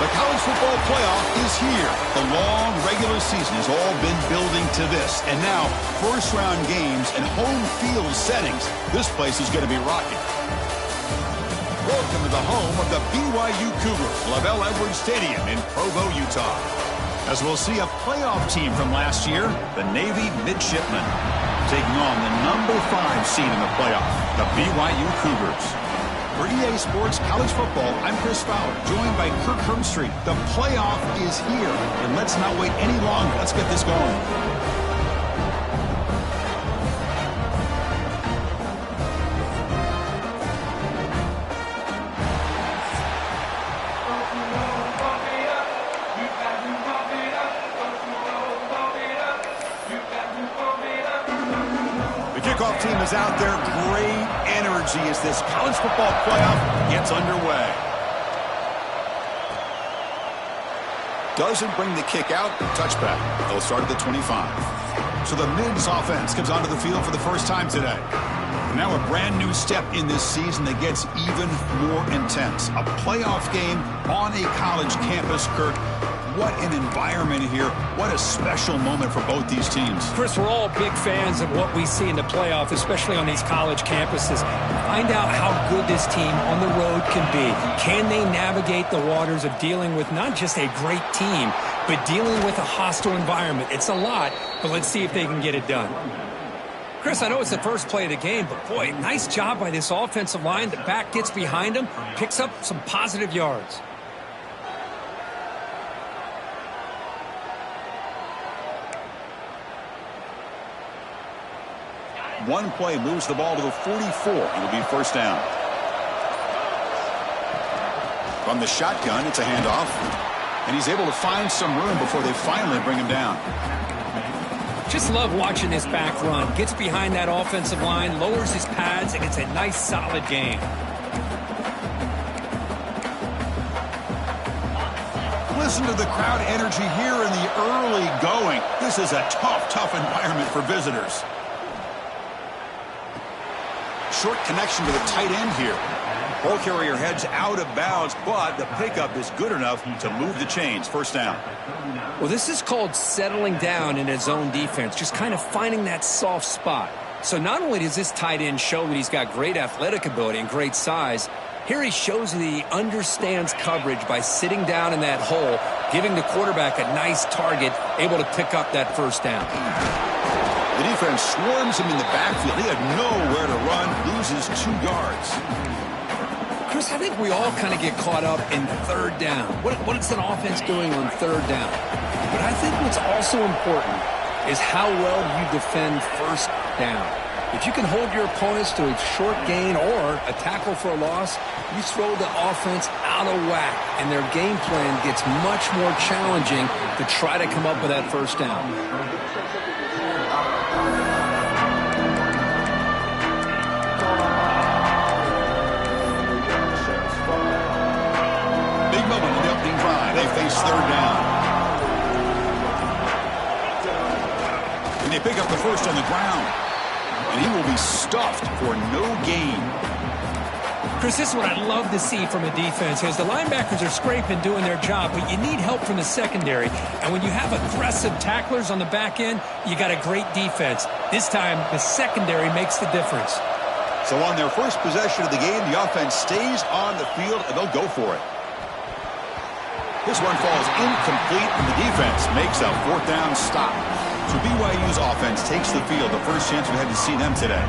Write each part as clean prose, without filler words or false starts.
The college football playoff is here. The long regular season has all been building to this. And now, first-round games and home field settings. This place is going to be rocking. Welcome to the home of the BYU Cougars, LaVell Edwards Stadium in Provo, Utah. As we'll see a playoff team from last year, the Navy Midshipmen, taking on the number 5 seed in the playoff, the BYU Cougars. For EA Sports College Football, I'm Chris Fowler, joined by Kirk Herbstreit. The playoff is here, and let's not wait any longer. Let's get this going. Kickoff team is out there. Great energy as this college football playoff gets underway. Doesn't bring the kick out. Touchback. They'll start at the 25. So the Mids offense comes onto the field for the first time today. Now a brand new step in this season that gets even more intense. A playoff game on a college campus, Kirk. What an environment here. What a special moment for both these teams. Chris, we're all big fans of what we see in the playoff, especially on these college campuses. Find out how good this team on the road can be. Can they navigate the waters of dealing with not just a great team, but dealing with a hostile environment? It's a lot, but let's see if they can get it done. Chris, I know it's the first play of the game, but boy, nice job by this offensive line. The back gets behind them, picks up some positive yards. One play moves the ball to the 44. It'll be first down. From the shotgun, it's a handoff. And he's able to find some room before they finally bring him down. Just love watching this back run. Gets behind that offensive line, lowers his pads, and it's a nice, solid game. Listen to the crowd energy here in the early going. This is a tough environment for visitors. Short connection to the tight end here. Ball carrier heads out of bounds, but the pickup is good enough to move the chains. First down. Well, this is called settling down in his own defense, just kind of finding that soft spot. So not only does this tight end show that he's got great athletic ability and great size, here he shows that he understands coverage by sitting down in that hole, giving the quarterback a nice target, able to pick up that first down. The defense swarms him in the backfield. He had nowhere to run, loses 2 yards. Chris, I think we all kind of get caught up in third down. What is an offense doing on third down? But I think what's also important is how well you defend first down. If you can hold your opponents to a short gain or a tackle for a loss, you throw the offense out of whack, and their game plan gets much more challenging to try to come up with that first down. Big moment in the opening drive. They face third down. And they pick up the first on the ground. And he will be stuffed for no gain. Chris, this is what I'd love to see from a defense, as the linebackers are scraping, doing their job, but you need help from the secondary. And when you have aggressive tacklers on the back end, you got a great defense. This time, the secondary makes the difference. So on their first possession of the game, the offense stays on the field, and they'll go for it. This one falls incomplete, and the defense makes a fourth down stop. So BYU's offense takes the field, the first chance we had to see them today.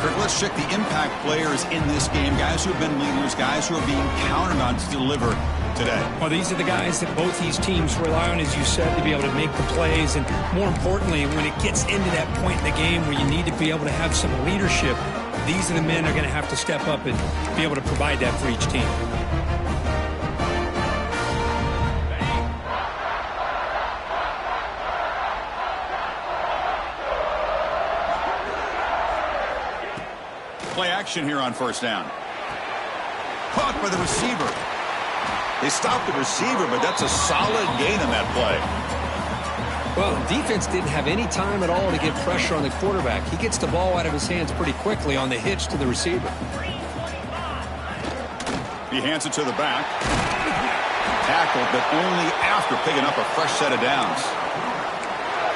Kirk, let's check the impact players in this game, guys who have been leaders, guys who are being counted on to deliver today. Well, these are the guys that both these teams rely on, as you said, to be able to make the plays. And more importantly, when it gets into that point in the game where you need to be able to have some leadership, these are the men that are going to have to step up and be able to provide that for each team. Play action here on first down. Caught by the receiver. They stopped the receiver, but that's a solid gain on that play. Well, the defense didn't have any time at all to get pressure on the quarterback. He gets the ball out of his hands pretty quickly on the hitch to the receiver. He hands it to the back. Tackled, but only after picking up a fresh set of downs.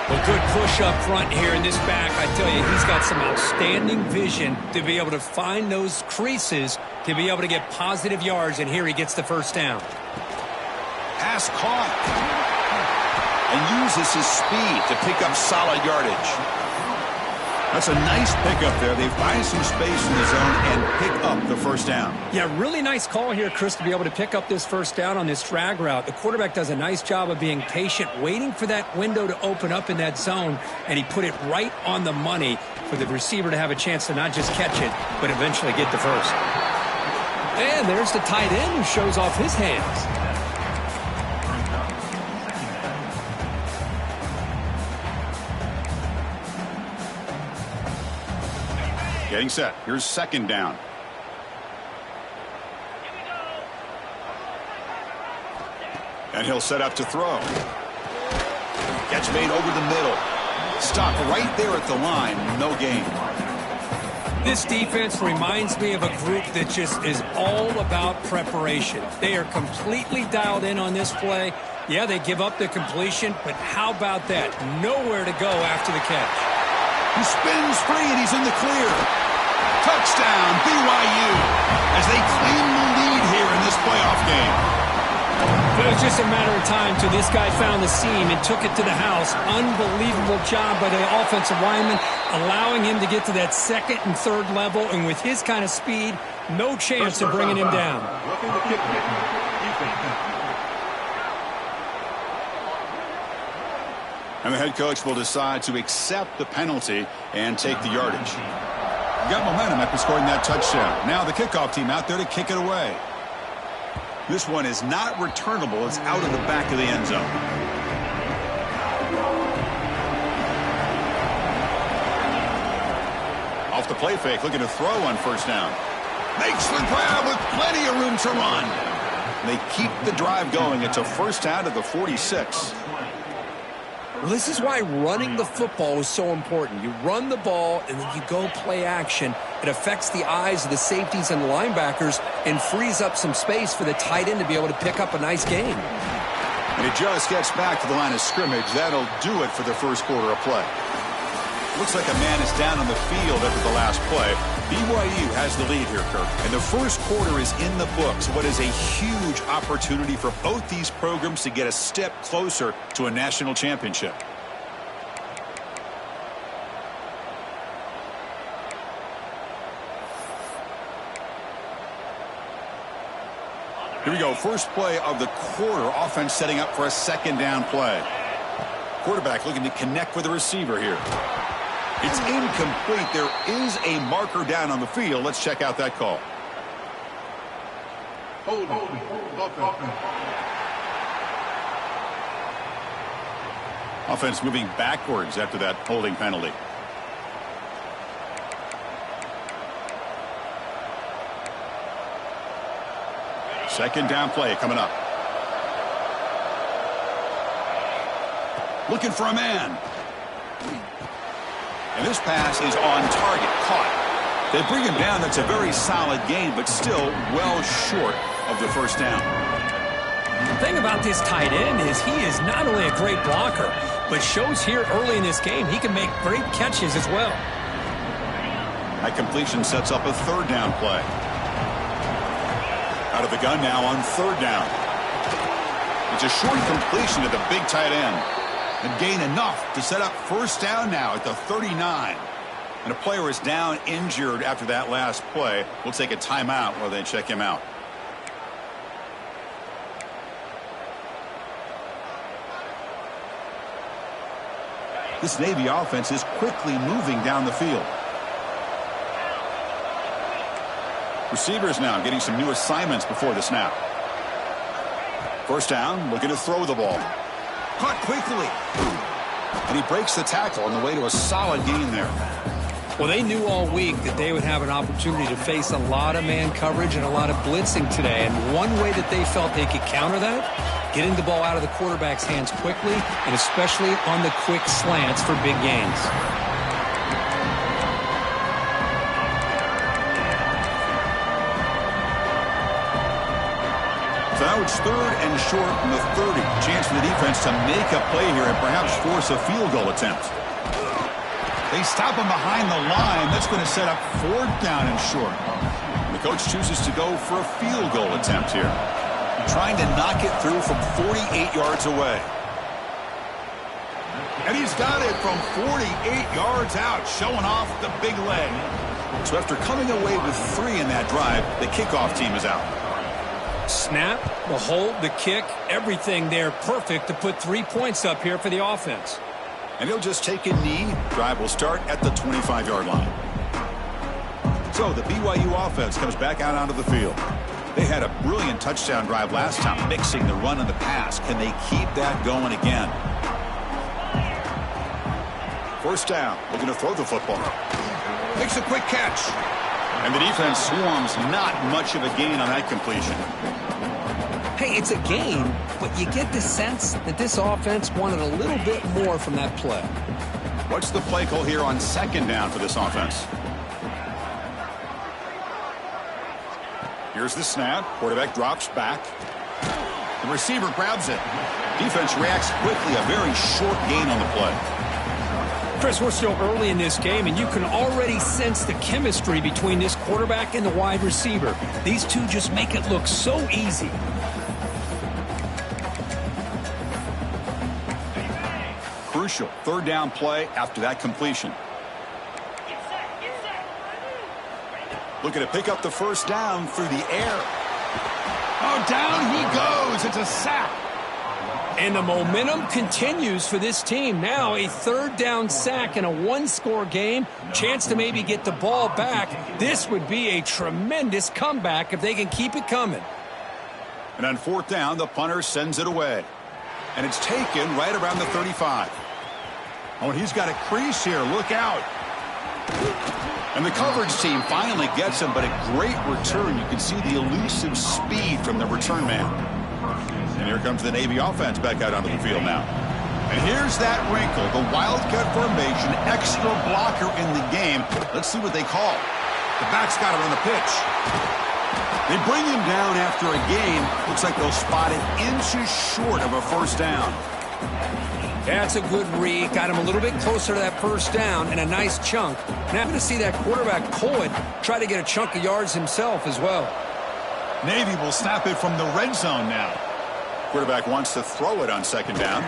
Well, good push up front here in this back. I tell you, he's got some outstanding vision to be able to find those creases to be able to get positive yards, and here he gets the first down. Pass caught. And uses his speed to pick up solid yardage. That's a nice pickup there. They find some space in the zone and pick up the first down. Yeah, really nice call here, Chris, to be able to pick up this first down on this drag route. The quarterback does a nice job of being patient, waiting for that window to open up in that zone, and he put it right on the money for the receiver to have a chance to not just catch it, but eventually get the first. And there's the tight end who shows off his hands. Getting set. Here's second down. And he'll set up to throw. Catch made over the middle. Stop right there at the line. No gain. This defense reminds me of a group that just is all about preparation. They are completely dialed in on this play. Yeah, they give up the completion, but how about that? Nowhere to go after the catch. He spins free, and he's in the clear. Touchdown, BYU, as they claim the lead here in this playoff game. But it was just a matter of time till this guy found the seam and took it to the house. Unbelievable job by the offensive lineman, allowing him to get to that second and third level, and with his kind of speed, no chance of bringing him down. And the head coach will decide to accept the penalty and take the yardage. Got momentum after scoring that touchdown. Now the kickoff team out there to kick it away. This one is not returnable. It's out of the back of the end zone. Off the play fake, looking to throw on first down. Makes the grab with plenty of room to run. They keep the drive going. It's a first down at the 46. Well, this is why running the football is so important. You run the ball, and then you go play action. It affects the eyes of the safeties and the linebackers and frees up some space for the tight end to be able to pick up a nice gain. And it just gets back to the line of scrimmage. That'll do it for the first quarter of play. Looks like a man is down on the field after the last play. BYU has the lead here, Kirk. And the first quarter is in the books. What is a huge opportunity for both these programs to get a step closer to a national championship. Here we go. First play of the quarter. Offense setting up for a second down play. Quarterback looking to connect with the receiver here. It's incomplete. There is a marker down on the field. Let's check out that call. Offense moving backwards after that holding penalty. Second down play coming up. Looking for a man. And this pass is on target, caught. They bring him down. That's a very solid gain, but still well short of the first down. The thing about this tight end is he is not only a great blocker, but shows here early in this game he can make great catches as well. That completion sets up a third down play. Out of the gun now on third down. It's a short completion to the big tight end. And gain enough to set up first down now at the 39. And a player is down injured after that last play. We'll take a timeout while they check him out. This Navy offense is quickly moving down the field. Receivers now getting some new assignments before the snap. First down, looking to throw the ball. Caught quickly. And he breaks the tackle on the way to a solid gain there. Well, they knew all week that they would have an opportunity to face a lot of man coverage and a lot of blitzing today. And one way that they felt they could counter that, getting the ball out of the quarterback's hands quickly, and especially on the quick slants for big gains. So now it's third and short from the 30. Chance for the defense to make a play here and perhaps force a field goal attempt. They stop him behind the line. That's going to set up fourth down and short. The coach chooses to go for a field goal attempt here. Trying to knock it through from 48 yards away. And he's got it from 48 yards out, showing off the big leg. So after coming away with 3 in that drive, the kickoff team is out. Snap, the hold, the kick, everything there perfect to put 3 points up here for the offense. And he'll just take a knee. Drive will start at the 25-yard line. So the BYU offense comes back out onto the field. They had a brilliant touchdown drive last time, mixing the run and the pass. Can they keep that going again? First down, looking to throw the football. Makes a quick catch. And the defense swarms, not much of a gain on that completion. Hey, it's a gain, but you get the sense that this offense wanted a little bit more from that play. What's the play call here on second down for this offense? Here's the snap. Quarterback drops back. The receiver grabs it. Defense reacts quickly. A very short gain on the play. Chris, we're still early in this game, and you can already sense the chemistry between this quarterback and the wide receiver. These two just make it look so easy. Crucial third down play after that completion. Looking to pick up the first down through the air. Oh, down he goes. It's a sack. And the momentum continues for this team. Now a third down sack in a one-score game. Chance to maybe get the ball back. This would be a tremendous comeback if they can keep it coming. And on fourth down, the punter sends it away. And it's taken right around the 35. Oh, and he's got a crease here. Look out. And the coverage team finally gets him, but a great return. You can see the elusive speed from the return man. And here comes the Navy offense back out onto the field now. And here's that wrinkle, the Wildcat formation, extra blocker in the game. Let's see what they call. The back's got it on the pitch. They bring him down after a game. Looks like they'll spot it inches short of a first down. That's a good read. Got him a little bit closer to that first down and a nice chunk. And I'm going to see that quarterback pull it, try to get a chunk of yards himself as well. Navy will snap it from the red zone now. Quarterback wants to throw it on second down.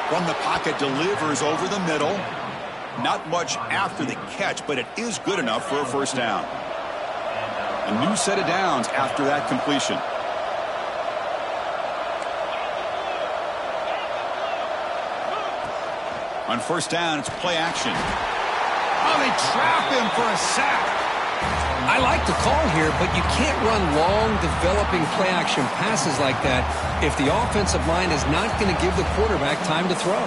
From the pocket, delivers over the middle. Not much after the catch, but it is good enough for a first down. A new set of downs after that completion. On first down, it's play action. Oh, they trap him for a sack. I like the call here, but you can't run long, developing play-action passes like that if the offensive line is not going to give the quarterback time to throw.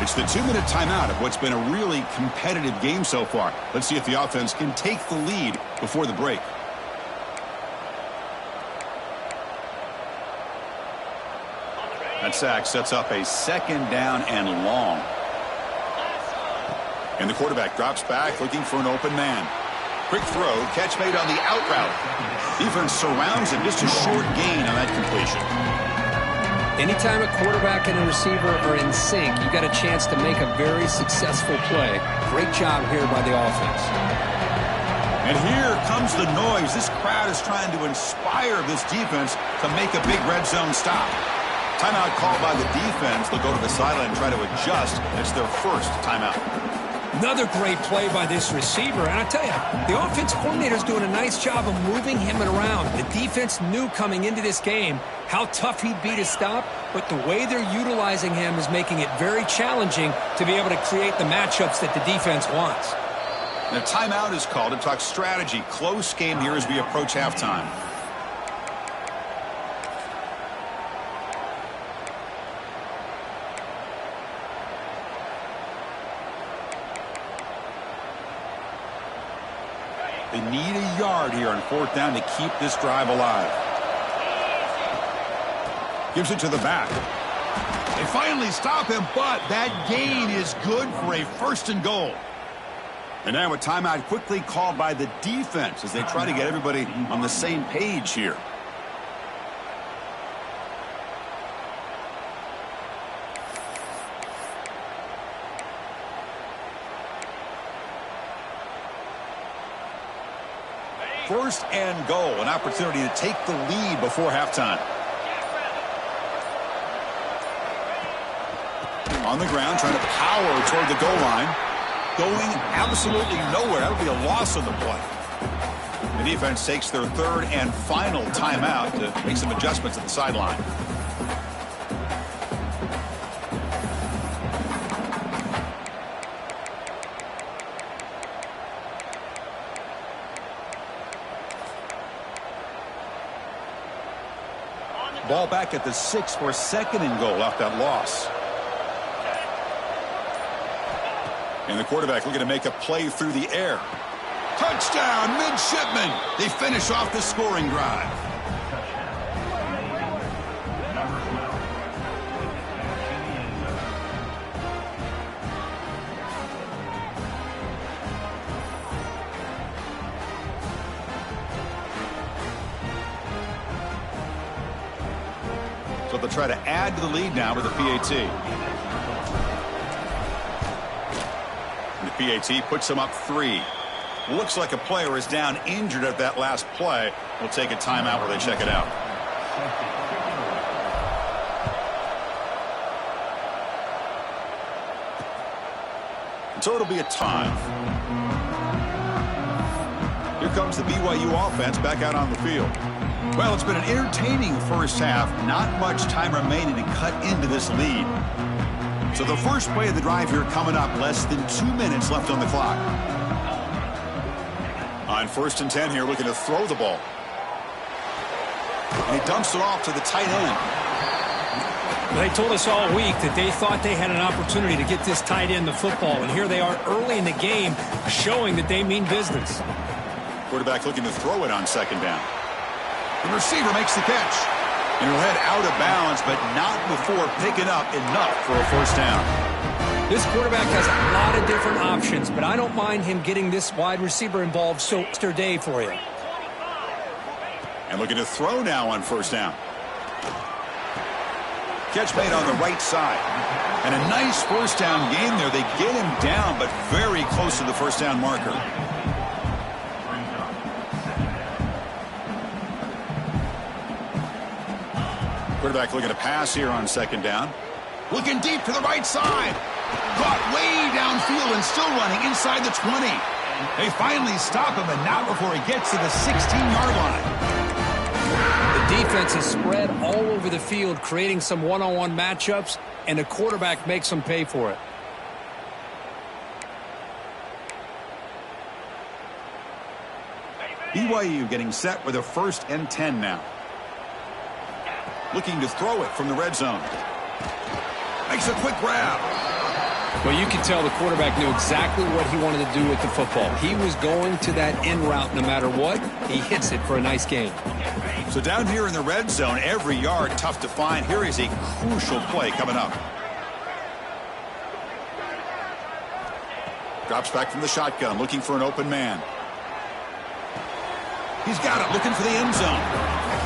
It's the 2-minute timeout of what's been a really competitive game so far. Let's see if the offense can take the lead before the break. That sack sets up a second down and long. And the quarterback drops back looking for an open man. Quick throw, catch made on the out route. Defense surrounds him, just a short gain on that completion. Anytime a quarterback and a receiver are in sync, you got a chance to make a very successful play. Great job here by the offense. And here comes the noise. This crowd is trying to inspire this defense to make a big red zone stop. Timeout called by the defense. They'll go to the sideline and try to adjust. It's their first timeout. Another great play by this receiver. And I tell you, the offense coordinator's doing a nice job of moving him around. The defense knew coming into this game how tough he'd be to stop, but the way they're utilizing him is making it very challenging to be able to create the matchups that the defense wants. And a timeout is called to talk strategy. Close game here as we approach halftime. They need a yard here on fourth down to keep this drive alive. Gives it to the back. They finally stop him, but that gain is good for a first and goal. And now a timeout quickly called by the defense as they try to get everybody on the same page here. First and goal, an opportunity to take the lead before halftime. On the ground, trying to power toward the goal line. Going absolutely nowhere. That would be a loss on the play. The defense takes their third and final timeout to make some adjustments at the sideline. Ball back at the 6 for second and goal off that loss. And the quarterback looking to make a play through the air. Touchdown, midshipmen. They finish off the scoring drive. So they'll try to add to the lead now with the PAT. And the PAT puts them up 3. Looks like a player is down injured at that last play. We'll take a timeout where they check it out. And so it'll be a time. Here comes the BYU offense back out on the field. Well, it's been an entertaining first half. Not much time remaining to cut into this lead. So the first play of the drive here coming up. Less than 2 minutes left on the clock. On 1st and 10 here, looking to throw the ball. And he dumps it off to the tight end. They told us all week that they thought they had an opportunity to get this tight end the football. And here they are early in the game showing that they mean business. Quarterback looking to throw it on second down. The receiver makes the catch. And he'll head out of bounds, but not before picking up enough for a first down. This quarterback has a lot of different options, but I don't mind him getting this wide receiver involved so extra day for you. And looking to throw now on first down. Catch made on the right side. And a nice first down gain there. They get him down, but very close to the first down marker. Quarterback looking to pass here on second down. Looking deep to the right side. Caught way downfield and still running inside the 20. They finally stop him, and not before he gets to the 16-yard line. The defense is spread all over the field, creating some one-on-one matchups, and the quarterback makes them pay for it. BYU getting set with a 1st and 10 now. Looking to throw it from the red zone. Makes a quick grab. Well, you can tell the quarterback knew exactly what he wanted to do with the football. He was going to that in route no matter what. He hits it for a nice gain. So down here in the red zone, every yard tough to find. Here is a crucial play coming up. Drops back from the shotgun, looking for an open man. He's got it, looking for the end zone.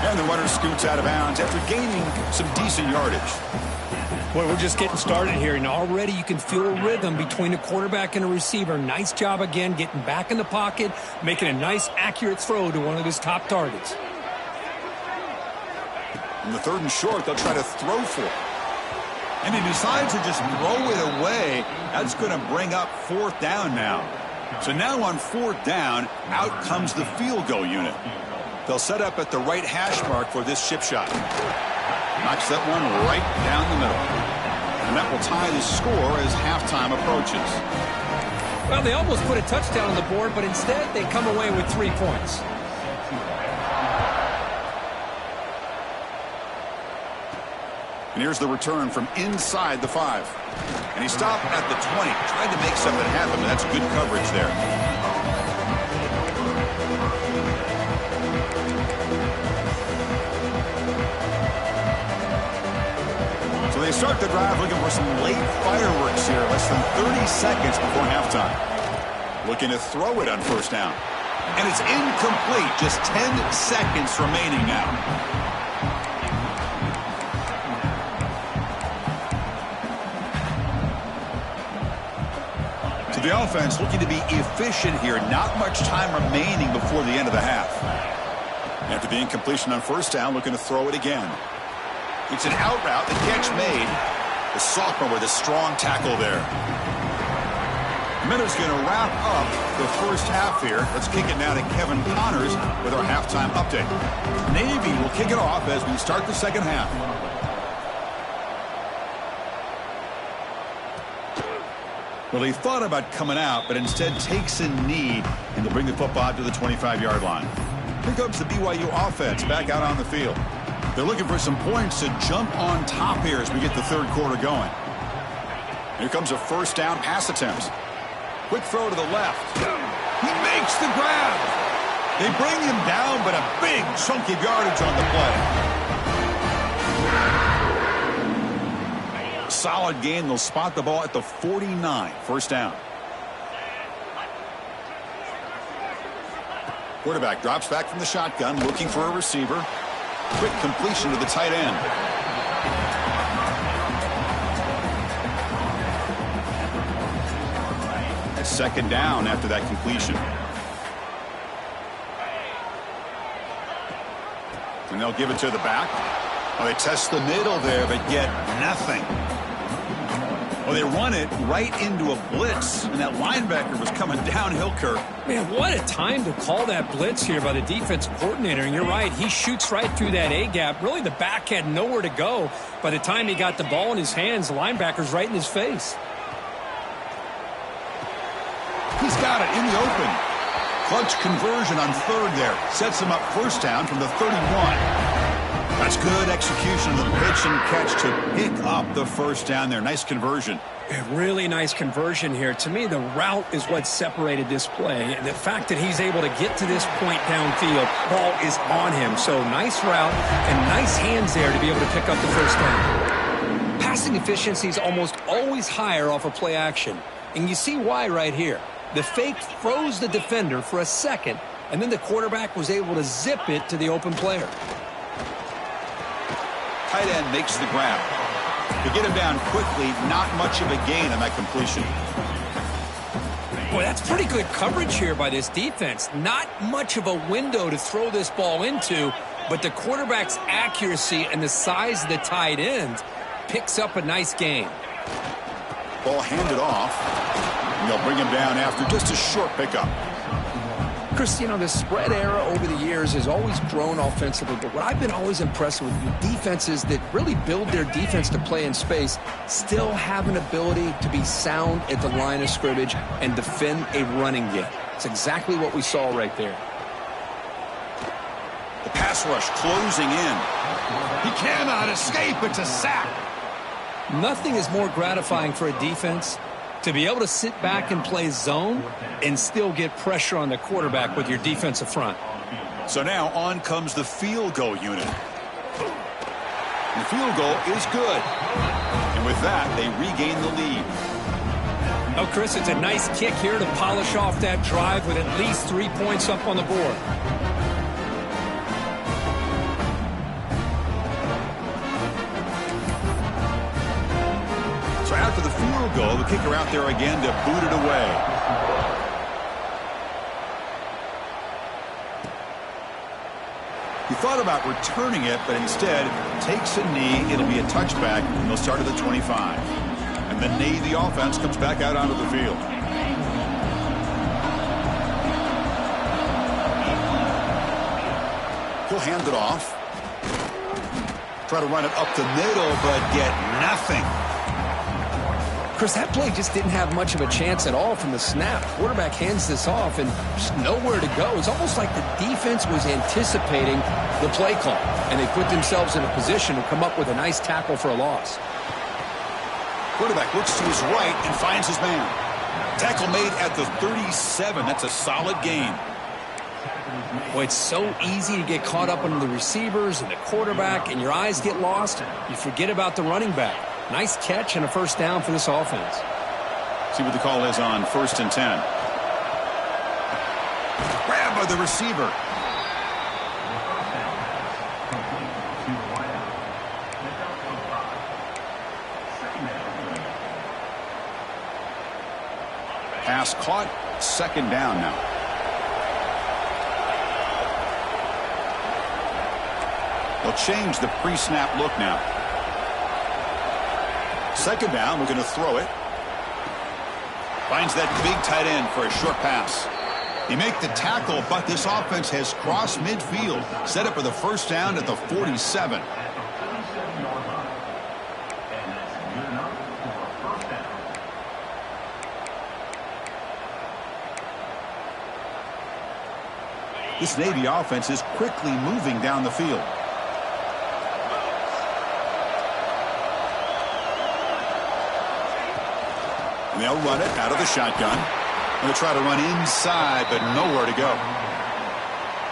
And the runner scoots out of bounds after gaining some decent yardage. Boy, we're just getting started here, and already you can feel a rhythm between a quarterback and a receiver. Nice job again getting back in the pocket, making a nice, accurate throw to one of his top targets. On the 3rd and short, they'll try to throw for it. And he decides to just throw it away. That's going to bring up 4th down now. So now on 4th down, out comes the field goal unit. They'll set up at the right hash mark for this chip shot. Knocks that one right down the middle. And that will tie the score as halftime approaches. Well, they almost put a touchdown on the board, but instead they come away with 3 points. And here's the return from inside the 5. And he stopped at the 20. Tried to make something happen, but that's good coverage there. So they start the drive looking for some late fireworks here. Less than 30 seconds before halftime. Looking to throw it on 1st down. And it's incomplete. Just 10 seconds remaining now. The offense looking to be efficient here. Not much time remaining before the end of the half. After the incompletion on 1st down, looking to throw it again. It's an out route. The catch made. The sophomore with a strong tackle there. Miller's going to wrap up the 1st half here. Let's kick it now to Kevin Connors with our halftime update. Navy will kick it off as we start the 2nd half. Well, he thought about coming out, but instead takes a knee, and they'll bring the football to the 25-yard line. Here comes the BYU offense back out on the field. They're looking for some points to jump on top here as we get the 3rd quarter going. Here comes a 1st down pass attempt. Quick throw to the left. He makes the grab. They bring him down, but a big chunk of yardage on the play. Solid gain. They'll spot the ball at the 49. 1st down. Quarterback drops back from the shotgun, looking for a receiver. Quick completion to the tight end. It's 2nd down after that completion. And they'll give it to the back. Oh, they test the middle there, but get nothing. Well, they run it right into a blitz, and that linebacker was coming downhill, Kirk. Man, what a time to call that blitz here by the defensive coordinator. And you're right, he shoots right through that A-gap. Really, the back had nowhere to go. By the time he got the ball in his hands, the linebacker's right in his face. He's got it in the open. Clutch conversion on 3rd there. Sets him up 1st down from the 31. That's good execution of the pitch and catch to pick up the 1st down there. Nice conversion. A really nice conversion here. To me, the route is what separated this play. And the fact that he's able to get to this point downfield, ball is on him. So nice route and nice hands there to be able to pick up the 1st down. Passing efficiency is almost always higher off of play action. And you see why right here. The fake froze the defender for a second, and then the quarterback was able to zip it to the open player. Tight end makes the grab. To get him down quickly, not much of a gain on that completion. Boy, that's pretty good coverage here by this defense. Not much of a window to throw this ball into, but the quarterback's accuracy and the size of the tight end picks up a nice gain. Ball handed off, and they'll bring him down after just a short pickup. Chris, you know, the spread era over the years has always grown offensively, but what I've been always impressed with defenses that really build their defense to play in space still have an ability to be sound at the line of scrimmage and defend a running game. It's exactly what we saw right there. The pass rush closing in. He cannot escape. It's a sack. Nothing is more gratifying for a defense to be able to sit back and play zone and still get pressure on the quarterback with your defensive front. So now on comes the field goal unit. The field goal is good. And with that, they regain the lead. Oh, Chris, it's a nice kick here to polish off that drive with at least 3 points up on the board. So after the field goal, the kicker out there again to boot it away. He thought about returning it, but instead takes a knee. It'll be a touchback, and they'll start at the 25. And the Navy offense comes back out onto the field. He'll hand it off. Try to run it up the middle, but get nothing. Chris, that play just didn't have much of a chance at all from the snap. Quarterback hands this off and just nowhere to go. It's almost like the defense was anticipating the play call, and they put themselves in a position to come up with a nice tackle for a loss. Quarterback looks to his right and finds his man. Tackle made at the 37. That's a solid gain. Well, it's so easy to get caught up on the receivers and the quarterback, and your eyes get lost. You forget about the running back. Nice catch and a first down for this offense. See what the call is on 1st and 10. Grab by the receiver. Pass caught. 2nd down now. They'll change the pre-snap look now. 2nd down, we're going to throw it. Finds that big tight end for a short pass. He make the tackle, but this offense has crossed midfield. Set up for the first down at the 47. This Navy offense is quickly moving down the field. And they'll run it out of the shotgun. They'll try to run inside, but nowhere to go.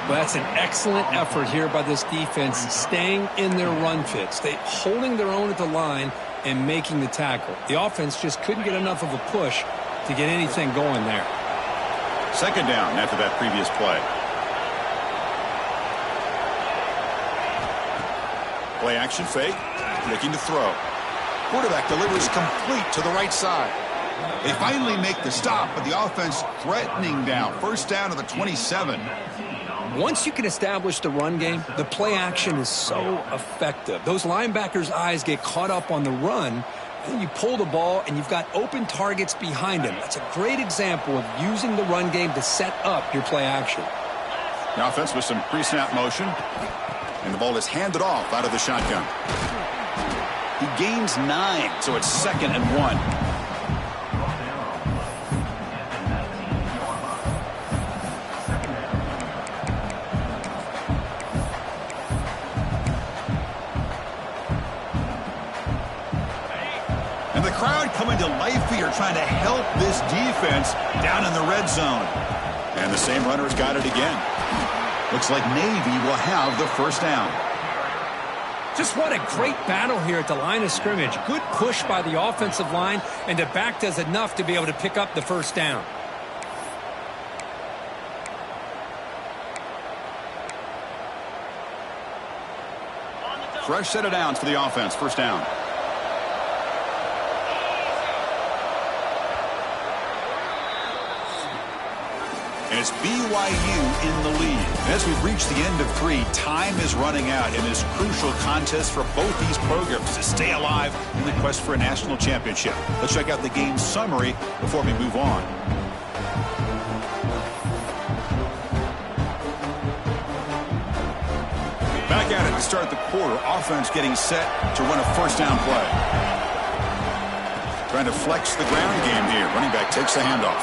Well, that's an excellent effort here by this defense, staying in their run fits. They holding their own at the line and making the tackle. The offense just couldn't get enough of a push to get anything going there. 2nd down after that previous play. Play action fake, looking to throw. Quarterback delivers complete to the right side. They finally make the stop, but the offense threatening down. First down to the 27. Once you can establish the run game, the play action is so effective. Those linebackers' eyes get caught up on the run, and then you pull the ball, and you've got open targets behind him. That's a great example of using the run game to set up your play action. The offense with some pre-snap motion, and the ball is handed off out of the shotgun. He gains 9, so it's 2nd and 1. And the crowd coming to life here, trying to help this defense down in the red zone. And the same runner's got it again. Looks like Navy will have the first down. Just what a great battle here at the line of scrimmage. Good push by the offensive line, and the back does enough to be able to pick up the first down. Fresh set of downs for the offense. First down. And it's BYU in the lead. As we've reached the end of 3, time is running out in this crucial contest for both these programs to stay alive in the quest for a national championship. Let's check out the game summary before we move on. Back at it to start the quarter. Offense getting set to run a first down play. Trying to flex the ground game here. Running back takes the handoff.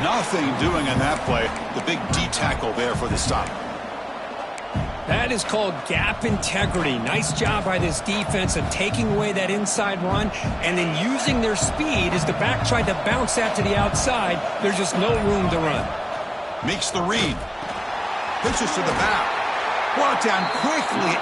Nothing doing in that play. The big D tackle there for the stop. That is called gap integrity. Nice job by this defense of taking away that inside run and then using their speed as the back tried to bounce that to the outside. There's just no room to run. Makes the read. Pitches to the back. Brought down quickly